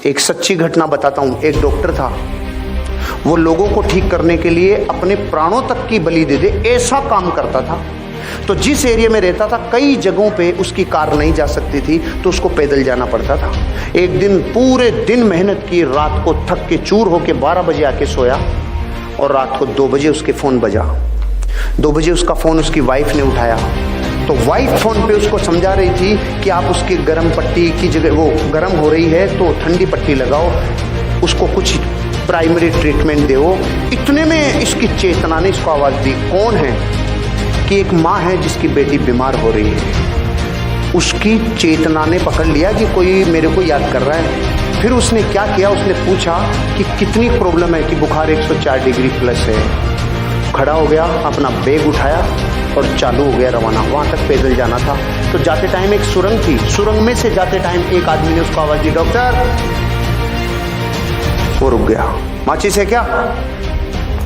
एक सच्ची घटना बताता हूँ। एक डॉक्टर था, वो लोगों को ठीक करने के लिए अपने प्राणों तक की बलि दे दे ऐसा काम करता था। तो जिस एरिया में रहता था कई जगहों पे उसकी कार नहीं जा सकती थी, तो उसको पैदल जाना पड़ता था। एक दिन पूरे दिन मेहनत की, रात को थक के चूर होके 12 बजे आके सोया और रात को 2 बजे उसके फ़ोन बजा। 2 बजे उसका फ़ोन उसकी वाइफ ने उठाया, तो वाइफ फ़ोन पे उसको समझा रही थी कि आप उसकी गर्म पट्टी की जगह, वो गर्म हो रही है तो ठंडी पट्टी लगाओ, उसको कुछ प्राइमरी ट्रीटमेंट दो। इतने में इसकी चेतना ने इसको आवाज़ दी। कौन है? कि एक माँ है जिसकी बेटी बीमार हो रही है। उसकी चेतना ने पकड़ लिया कि कोई मेरे को याद कर रहा है। फिर उसने क्या किया, उसने पूछा कि कितनी प्रॉब्लम है, कि बुखार 104 डिग्री प्लस है। खड़ा हो गया, अपना बैग उठाया और चालू हो गया रवाना। वहाँ तक पैदल जाना था। तो जाते टाइम एक सुरंग थी, सुरंग में से जाते टाइम एक आदमी ने उसको आवाज़ दी, डॉक्टर। वो रुक गया। माचिस है क्या?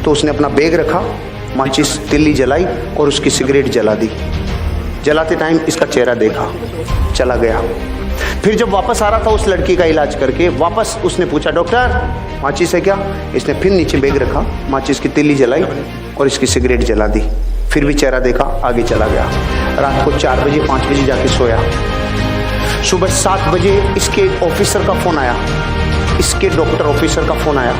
तो उसने अपना बैग रखा, माचिस तिल्ली जलाई और उसकी सिगरेट जला दी। जलाते टाइम इसका चेहरा देखा, चला गया। फिर जब वापस आ रहा था उस लड़की का इलाज करके, वापस उसने पूछा, डॉक्टर माचिस है क्या? इसने फिर नीचे बैग रखा, माचिस की तिल्ली जलाई और इसकी सिगरेट जला दी। फिर भी चेहरा देखा, आगे चला गया। रात को 4 बजे 5 बजे जाके सोया। सुबह 7 बजे इसके ऑफिसर का फ़ोन आया, इसके डॉक्टर ऑफिसर का फ़ोन आया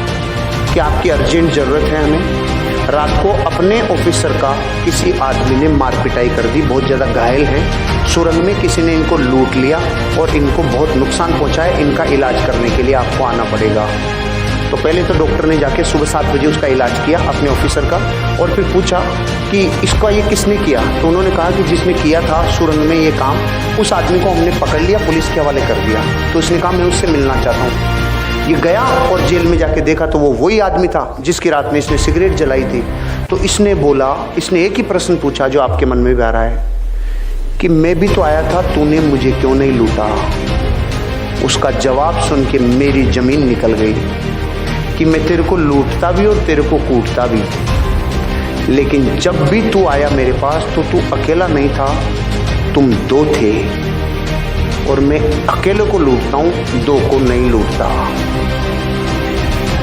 कि आपकी अर्जेंट ज़रूरत है हमें। रात को अपने ऑफिसर का किसी आदमी ने मार पिटाई कर दी, बहुत ज़्यादा घायल हैं। सुरंग में किसी ने इनको लूट लिया और इनको बहुत नुकसान पहुंचा है। इनका इलाज करने के लिए आपको आना पड़ेगा। तो पहले तो डॉक्टर ने जाके सुबह 7 बजे उसका इलाज किया अपने ऑफिसर का, और फिर पूछा कि इसका ये किसने किया? तो उन्होंने कहा कि जिसने किया था सुरंग में ये काम, उस आदमी को हमने पकड़ लिया, पुलिस के हवाले कर दिया। तो उसने कहा मैं उससे मिलना चाहता हूँ। ये गया और जेल में जाके देखा तो वो वही आदमी था जिसकी रात में इसने सिगरेट जलाई थी। तो इसने बोला, इसने एक ही प्रश्न पूछा जो आपके मन में भी आ रहा है कि मैं भी तो आया था, तूने मुझे क्यों नहीं लूटा? उसका जवाब सुन के मेरी ज़मीन निकल गई कि मैं तेरे को लूटता भी और तेरे को कूटता भी, लेकिन जब भी तू आया मेरे पास तो तू अकेला नहीं था, तुम 2 थे, और मैं अकेले को लूटता हूँ, 2 को नहीं लूटता।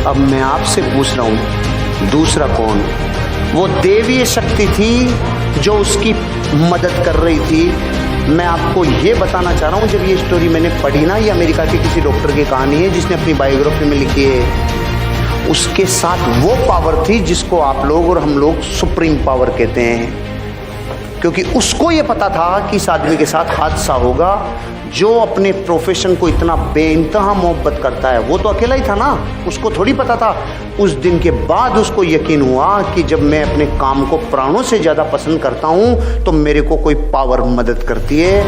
अब मैं आपसे पूछ रहा हूँ, दूसरा कौन? वो देवीय शक्ति थी जो उसकी मदद कर रही थी। मैं आपको ये बताना चाह रहा हूँ, जब ये स्टोरी मैंने पढ़ी ना, ये अमेरिका के किसी डॉक्टर की कहानी है जिसने अपनी बायोग्राफी में लिखी है। उसके साथ वो पावर थी जिसको आप लोग और हम लोग सुप्रीम पावर कहते हैं, क्योंकि उसको ये पता था कि इस आदमी के साथ हादसा होगा। जो अपने प्रोफेशन को इतना बेइंतहा मोहब्बत करता है, वो तो अकेला ही था ना, उसको थोड़ी पता था। उस दिन के बाद उसको यकीन हुआ कि जब मैं अपने काम को प्राणों से ज़्यादा पसंद करता हूँ तो मेरे को कोई पावर मदद करती है।